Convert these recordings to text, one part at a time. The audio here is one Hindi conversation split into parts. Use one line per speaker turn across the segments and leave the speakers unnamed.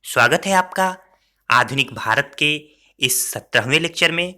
स्वागत है आपका आधुनिक भारत के इस 17वें लेक्चर में।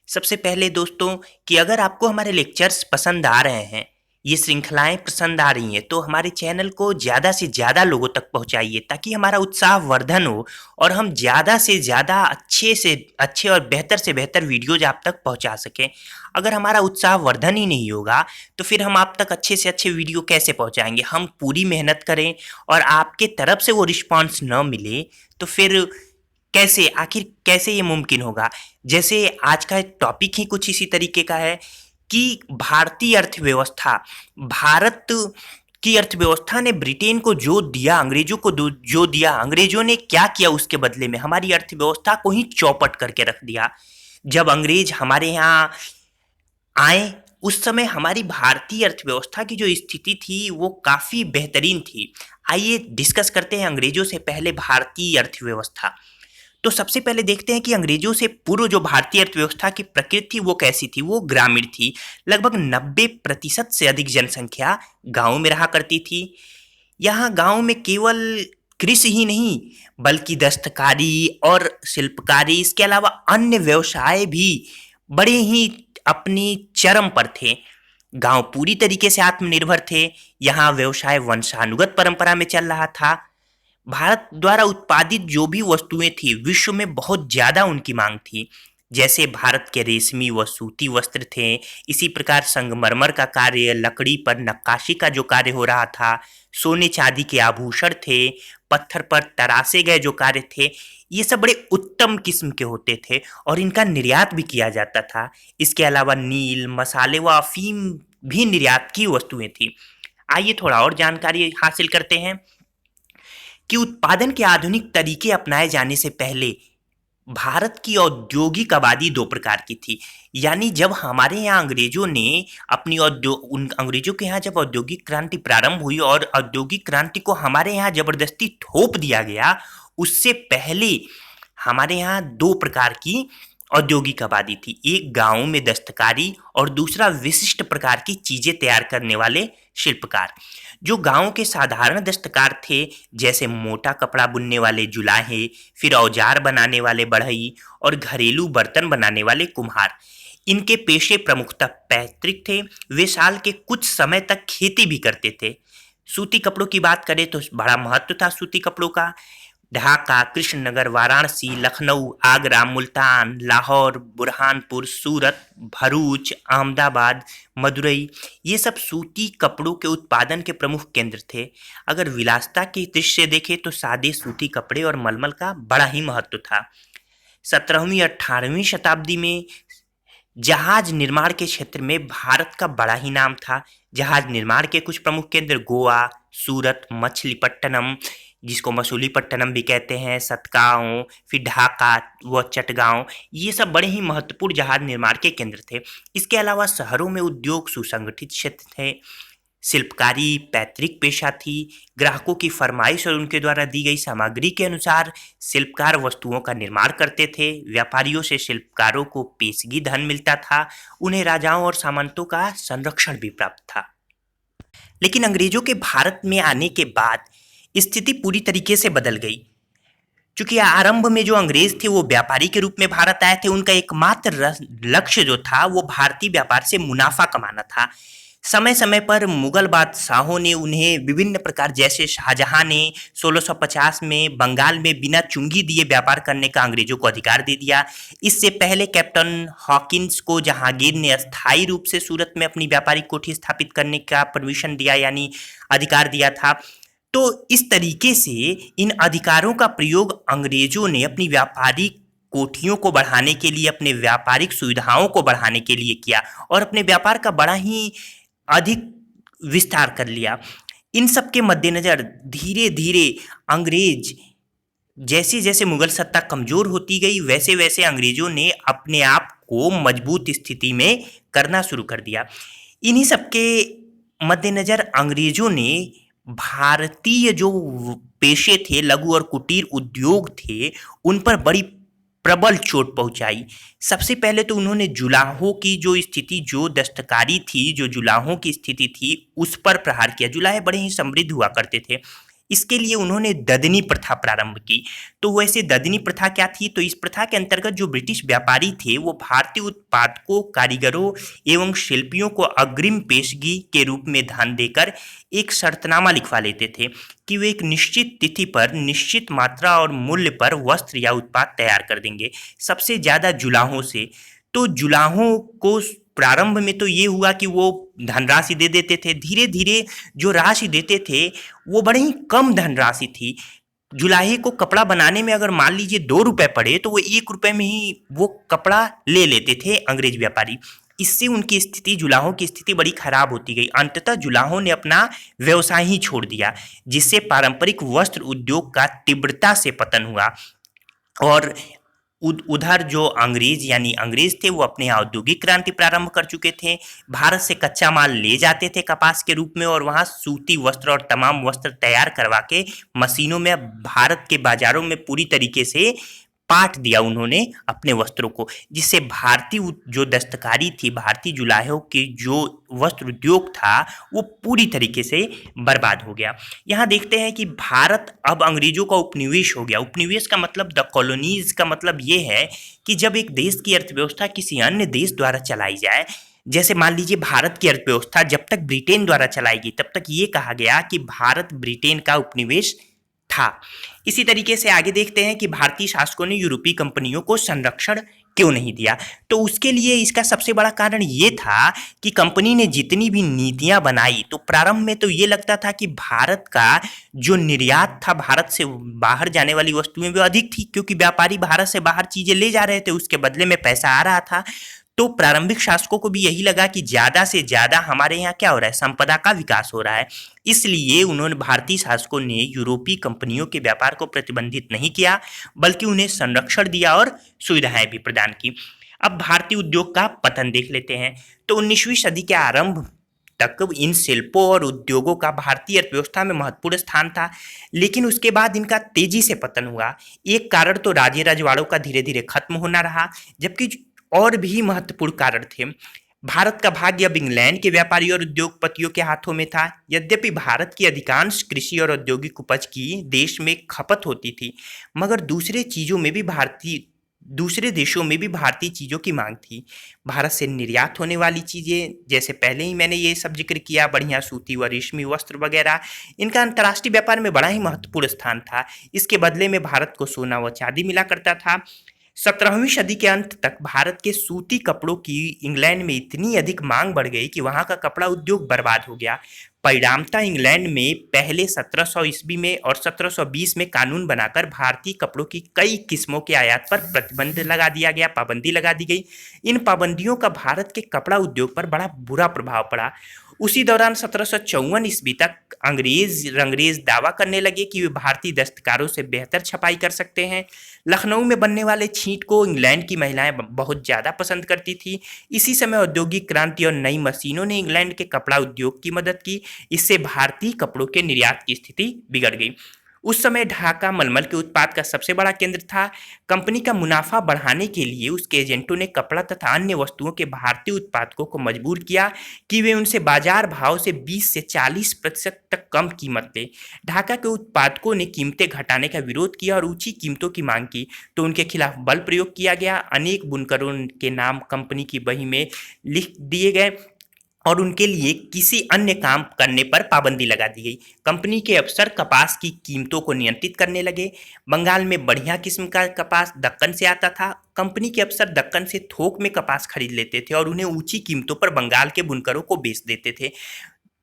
सबसे पहले दोस्तों कि अगर आपको हमारे लेक्चर्स पसंद आ रहे हैं, ये श्रृंखलाएं पसंद आ रही हैं, तो हमारे चैनल को ज़्यादा से ज़्यादा लोगों तक पहुंचाइए ताकि हमारा उत्साह वर्धन हो और हम ज़्यादा से ज़्यादा अच्छे से अच्छे और बेहतर से बेहतर वीडियोज आप तक पहुंचा सकें। अगर हमारा उत्साह वर्धन ही नहीं होगा तो फिर हम आप तक अच्छे से अच्छे वीडियो कैसे पहुंचाएंगे। हम पूरी मेहनत करें और आपके तरफ से वो रिस्पॉन्स न मिले तो फिर कैसे ये मुमकिन होगा। जैसे आज का टॉपिक ही कुछ इसी तरीके का है कि भारतीय अर्थव्यवस्था, भारत की अर्थव्यवस्था ने ब्रिटेन को जो दिया, अंग्रेजों को जो दिया, अंग्रेजों ने क्या किया उसके बदले में हमारी अर्थव्यवस्था को ही चौपट करके रख दिया। जब अंग्रेज हमारे यहाँ आए उस समय हमारी भारतीय अर्थव्यवस्था की जो स्थिति थी वो काफ़ी बेहतरीन थी। आइए डिस्कस करते हैं अंग्रेजों से पहले भारतीय अर्थव्यवस्था। तो सबसे पहले देखते हैं कि अंग्रेजों से पूर्व जो भारतीय अर्थव्यवस्था की प्रकृति थी वो कैसी थी। वो ग्रामीण थी। लगभग 90% से अधिक जनसंख्या गांव में रहा करती थी। यहाँ गांव में केवल कृषि ही नहीं बल्कि दस्तकारी और शिल्पकारी, इसके अलावा अन्य व्यवसाय भी बड़े ही अपनी चरम पर थे। गांव पूरी तरीके से आत्मनिर्भर थे। यहाँ व्यवसाय वंशानुगत परंपरा में चल रहा था। भारत द्वारा उत्पादित जो भी वस्तुएं थी विश्व में बहुत ज्यादा उनकी मांग थी। जैसे भारत के रेशमी व सूती वस्त्र थे, इसी प्रकार संगमरमर का कार्य, लकड़ी पर नक्काशी का जो कार्य हो रहा था, सोने चांदी के आभूषण थे, पत्थर पर तरासे गए जो कार्य थे, ये सब बड़े उत्तम किस्म के होते थे और इनका निर्यात भी किया जाता था। इसके अलावा नील, मसाले व अफीम भी निर्यात की वस्तुएं थी। आइए थोड़ा और जानकारी हासिल करते हैं कि उत्पादन के आधुनिक तरीके अपनाए जाने से पहले भारत की औद्योगिक आबादी दो प्रकार की थी। यानी जब हमारे यहाँ अंग्रेजों ने अपनी उन अंग्रेजों के यहाँ जब औद्योगिक क्रांति प्रारंभ हुई और औद्योगिक क्रांति को हमारे यहाँ जबरदस्ती थोप दिया गया, उससे पहले हमारे यहाँ दो प्रकार की औद्योगिक आबादी थी। एक गांवों में दस्तकारी और दूसरा विशिष्ट प्रकार की चीजें तैयार करने वाले शिल्पकार। जो गांव के साधारण दस्तकार थे, जैसे मोटा कपड़ा बुनने वाले जुलाहे, फिर औजार बनाने वाले बढ़ई और घरेलू बर्तन बनाने वाले कुम्हार, इनके पेशे प्रमुखतः पैतृक थे। वे साल के कुछ समय तक खेती भी करते थे। सूती कपड़ों की बात करें तो बड़ा महत्व था सूती कपड़ों का। ढाका, कृष्णनगर, वाराणसी, लखनऊ, आगरा, मुल्तान, लाहौर, बुरहानपुर, सूरत, भरूच, अहमदाबाद, मदुरई, ये सब सूती कपड़ों के उत्पादन के प्रमुख केंद्र थे। अगर विलासिता की दृष्टि से देखें तो सादे सूती कपड़े और मलमल का बड़ा ही महत्व था। 17वीं 18वीं शताब्दी में जहाज निर्माण के क्षेत्र में भारत का बड़ा ही नाम था। जहाज निर्माण के कुछ प्रमुख केंद्र गोवा, सूरत, मछलीपट्टनम, जिसको मसूलीपट्टनम भी कहते हैं, सतगांव, फिर ढाका व चटगांव, ये सब बड़े ही महत्वपूर्ण जहाज निर्माण के केंद्र थे। इसके अलावा शहरों में उद्योग सुसंगठित क्षेत्र थे। शिल्पकारी पैतृक पेशा थी। ग्राहकों की फरमाइश और उनके द्वारा दी गई सामग्री के अनुसार शिल्पकार वस्तुओं का निर्माण करते थे। व्यापारियों से शिल्पकारों को पेशगी धन मिलता था। उन्हें राजाओं और सामंतों का संरक्षण भी प्राप्त था। लेकिन अंग्रेजों के भारत में आने के बाद स्थिति पूरी तरीके से बदल गई। क्योंकि आरंभ में जो अंग्रेज थे वो व्यापारी के रूप में भारत आए थे। उनका एकमात्र लक्ष्य जो था वो भारतीय व्यापार से मुनाफा कमाना था। समय समय पर मुगल बादशाहों ने उन्हें विभिन्न प्रकार, जैसे शाहजहां ने 1650 में बंगाल में बिना चुंगी दिए व्यापार करने का अंग्रेजों को अधिकार दे दिया। इससे पहले कैप्टन हॉकिंस को जहांगीर ने अस्थायी रूप से सूरत में अपनी व्यापारिक कोठी स्थापित करने का परमिशन दिया, यानी अधिकार दिया था। तो इस तरीके से इन अधिकारों का प्रयोग अंग्रेजों ने अपनी व्यापारिक कोठियों को बढ़ाने के लिए, अपने व्यापारिक सुविधाओं को बढ़ाने के लिए किया और अपने व्यापार का बड़ा ही अधिक विस्तार कर लिया। इन सब के मद्देनजर धीरे धीरे अंग्रेज, जैसे जैसे मुगल सत्ता कमजोर होती गई, वैसे वैसे अंग्रेजों ने अपने आप को मजबूत स्थिति में करना शुरू कर दिया। इन्हीं सब के मद्देनजर अंग्रेजों ने भारतीय जो पेशे थे, लघु और कुटीर उद्योग थे, उन पर बड़ी प्रबल चोट पहुंचाई। सबसे पहले तो उन्होंने जुलाहों की जो स्थिति, जो दस्तकारी थी, जो जुलाहों की स्थिति थी, उस पर प्रहार किया। जुलाहे बड़े ही समृद्ध हुआ करते थे। इसके लिए उन्होंने ददनी प्रथा प्रारंभ की। तो वैसे ददनी प्रथा क्या थी? तो इस प्रथा के अंतर्गत जो ब्रिटिश व्यापारी थे वो भारतीय उत्पादकों, कारीगरों एवं शिल्पियों को अग्रिम पेशगी के रूप में धन देकर एक शर्तनामा लिखवा लेते थे कि वे एक निश्चित तिथि पर निश्चित मात्रा और मूल्य पर वस्त्र या उत्पाद तैयार कर देंगे, सबसे ज्यादा जुलाहों से। तो जुलाहों को प्रारंभ में तो ये हुआ कि वो धनराशि दे देते थे, धीरे धीरे जो राशि देते थे वो बड़ी ही कम धनराशि थी। जुलाहे को कपड़ा बनाने में अगर मान लीजिए 2 रुपए पड़े तो वो 1 रुपए में ही वो कपड़ा ले लेते थे अंग्रेज व्यापारी। इससे उनकी स्थिति, जुलाहों की स्थिति बड़ी खराब होती गई। अंततः जुलाहों ने अपना व्यवसाय ही छोड़ दिया, जिससे पारंपरिक वस्त्र उद्योग का तीव्रता से पतन हुआ। और उधर जो अंग्रेज यानी अंग्रेज थे वो अपने औद्योगिक क्रांति प्रारंभ कर चुके थे। भारत से कच्चा माल ले जाते थे कपास के रूप में और वहाँ सूती वस्त्र और तमाम वस्त्र तैयार करवा के मशीनों में भारत के बाजारों में पूरी तरीके से पाट दिया उन्होंने अपने वस्त्रों को, जिससे भारतीय जो दस्तकारी थी, भारतीय जुलाहों की जो वस्त्र उद्योग था वो पूरी तरीके से बर्बाद हो गया। यहाँ देखते हैं कि भारत अब अंग्रेजों का उपनिवेश हो गया। उपनिवेश का मतलब, द कॉलोनीज का मतलब ये है कि जब एक देश की अर्थव्यवस्था किसी अन्य देश द्वारा चलाई जाए, जैसे मान लीजिए भारत की अर्थव्यवस्था जब तक ब्रिटेन द्वारा चलाएगी तब तक ये कहा गया कि भारत ब्रिटेन का उपनिवेश था। इसी तरीके से आगे देखते हैं कि भारतीय शासकों ने यूरोपीय कंपनियों को संरक्षण क्यों नहीं दिया। तो उसके लिए इसका सबसे बड़ा कारण ये था कि कंपनी ने जितनी भी नीतियां बनाई, तो प्रारंभ में तो ये लगता था कि भारत का जो निर्यात था, भारत से बाहर जाने वाली वस्तुएं वो अधिक थी, क्योंकि व्यापारी भारत से बाहर चीजें ले जा रहे थे, उसके बदले में पैसा आ रहा था। तो प्रारंभिक शासकों को भी यही लगा कि ज्यादा से ज्यादा हमारे यहाँ क्या हो रहा है, संपदा का विकास हो रहा है। इसलिए उन्होंने, भारतीय शासकों ने यूरोपीय कंपनियों के व्यापार को प्रतिबंधित नहीं किया, बल्कि उन्हें संरक्षण दिया और सुविधाएं भी प्रदान की। अब भारतीय उद्योग का पतन देख लेते हैं। तो 19वीं सदी के आरंभ तक इन शिल्पों और उद्योगों का भारतीय अर्थव्यवस्था में महत्वपूर्ण स्थान था, लेकिन उसके बाद इनका तेजी से पतन हुआ। एक कारण तो राज्य रजवाड़ों का धीरे धीरे खत्म होना रहा, जबकि और भी महत्वपूर्ण कारण थे। भारत का भाग्य अब इंग्लैंड के व्यापारी और उद्योगपतियों के हाथों में था। यद्यपि भारत की अधिकांश कृषि और औद्योगिक उपज की देश में खपत होती थी, मगर दूसरे देशों में भी भारतीय चीज़ों की मांग थी। भारत से निर्यात होने वाली चीज़ें, जैसे पहले ही मैंने ये सब जिक्र किया, बढ़िया सूती व रेशमी वस्त्र वगैरह, इनका अंतर्राष्ट्रीय व्यापार में बड़ा ही महत्वपूर्ण स्थान था। इसके बदले में भारत को सोना व चांदी मिला करता था। 17वीं सदी के अंत तक भारत के सूती कपड़ों की इंग्लैंड में इतनी अधिक मांग बढ़ गई कि वहां का कपड़ा उद्योग बर्बाद हो गया। परिणामतः इंग्लैंड में पहले 1700 ईस्वी में और 1720 में कानून बनाकर भारतीय कपड़ों की कई किस्मों के आयात पर प्रतिबंध लगा दिया गया, पाबंदी लगा दी गई। इन पाबंदियों का भारत के कपड़ा उद्योग पर बड़ा बुरा प्रभाव पड़ा। उसी दौरान 1754 ईस्वी तक रंगरेज दावा करने लगे कि वे भारतीय दस्तकारों से बेहतर छपाई कर सकते हैं। लखनऊ में बनने वाले छींट को इंग्लैंड की महिलाएं बहुत ज़्यादा पसंद करती थी। इसी समय औद्योगिक क्रांति और नई मशीनों ने इंग्लैंड के कपड़ा उद्योग की मदद की। इससे भारतीय कपड़ों के निर्यात की स्थिति बिगड़ गई। उस समय ढाका मलमल के उत्पाद का सबसे बड़ा केंद्र था। कंपनी का मुनाफा बढ़ाने के लिए उसके एजेंटों ने कपड़ा तथा अन्य वस्तुओं के भारतीय उत्पादकों को मजबूर किया कि वे उनसे बाजार भाव से 20 से 40% तक कम कीमत लें। ढाका के उत्पादकों ने कीमतें घटाने का विरोध किया और ऊंची कीमतों की मांग की, तो उनके खिलाफ बल प्रयोग किया गया। अनेक बुनकरों के नाम कंपनी की बही में लिख दिए गए और उनके लिए किसी अन्य काम करने पर पाबंदी लगा दी गई। कंपनी के अफसर कपास की कीमतों को नियंत्रित करने लगे। बंगाल में बढ़िया किस्म का कपास दक्कन से आता था। कंपनी के अफसर दक्कन से थोक में कपास खरीद लेते थे और उन्हें ऊंची कीमतों पर बंगाल के बुनकरों को बेच देते थे।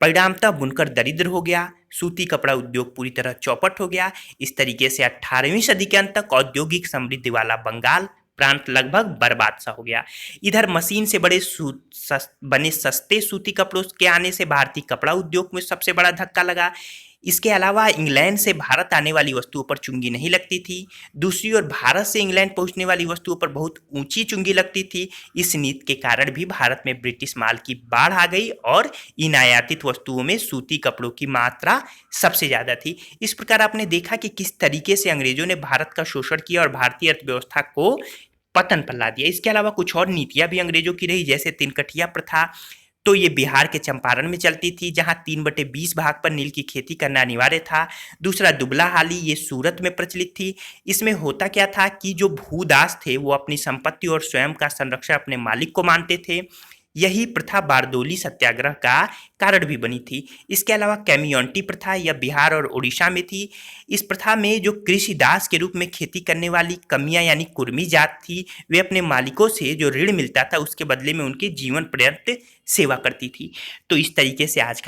परिणामतः बुनकर दरिद्र हो गया, सूती कपड़ा उद्योग पूरी तरह चौपट हो गया। इस तरीके से 18वीं सदी के अंत तक औद्योगिक समृद्धि वाला बंगाल प्रांत लगभग बर्बाद सा हो गया। इधर मशीन से बने सस्ते सूती कपड़ों के आने से भारतीय कपड़ा उद्योग में सबसे बड़ा धक्का लगा। इसके अलावा इंग्लैंड से भारत आने वाली वस्तुओं पर चुंगी नहीं लगती थी। दूसरी ओर भारत से इंग्लैंड पहुंचने वाली वस्तुओं पर बहुत ऊंची चुंगी लगती थी। इस नीति के कारण भी भारत में ब्रिटिश माल की बाढ़ आ गई और इन आयातित वस्तुओं में सूती कपड़ों की मात्रा सबसे ज़्यादा थी। इस प्रकार आपने देखा कि किस तरीके से अंग्रेजों ने भारत का शोषण किया और भारतीय अर्थव्यवस्था को पतन पर ला दिया। इसके अलावा कुछ और नीतियां भी अंग्रेजों की रही, जैसे तिनकठिया प्रथा। तो ये बिहार के चंपारण में चलती थी, जहां 3/20 भाग पर नील की खेती करना अनिवार्य था। दूसरा दुबला हाली, ये सूरत में प्रचलित थी। इसमें होता क्या था कि जो भूदास थे वो अपनी संपत्ति और स्वयं का संरक्षण अपने मालिक को मानते थे। यही प्रथा बारदोली सत्याग्रह का कारण भी बनी थी। इसके अलावा कैमियोंटी प्रथा यह बिहार और उड़ीसा में थी। इस प्रथा में जो कृषिदास के रूप में खेती करने वाली कमियां यानी कुर्मी जात थी, वे अपने मालिकों से जो ऋण मिलता था उसके बदले में उनकी जीवन पर्यंत सेवा करती थी। तो इस तरीके से आज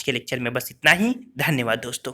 के लेक्चर में बस इतना ही। धन्यवाद दोस्तों।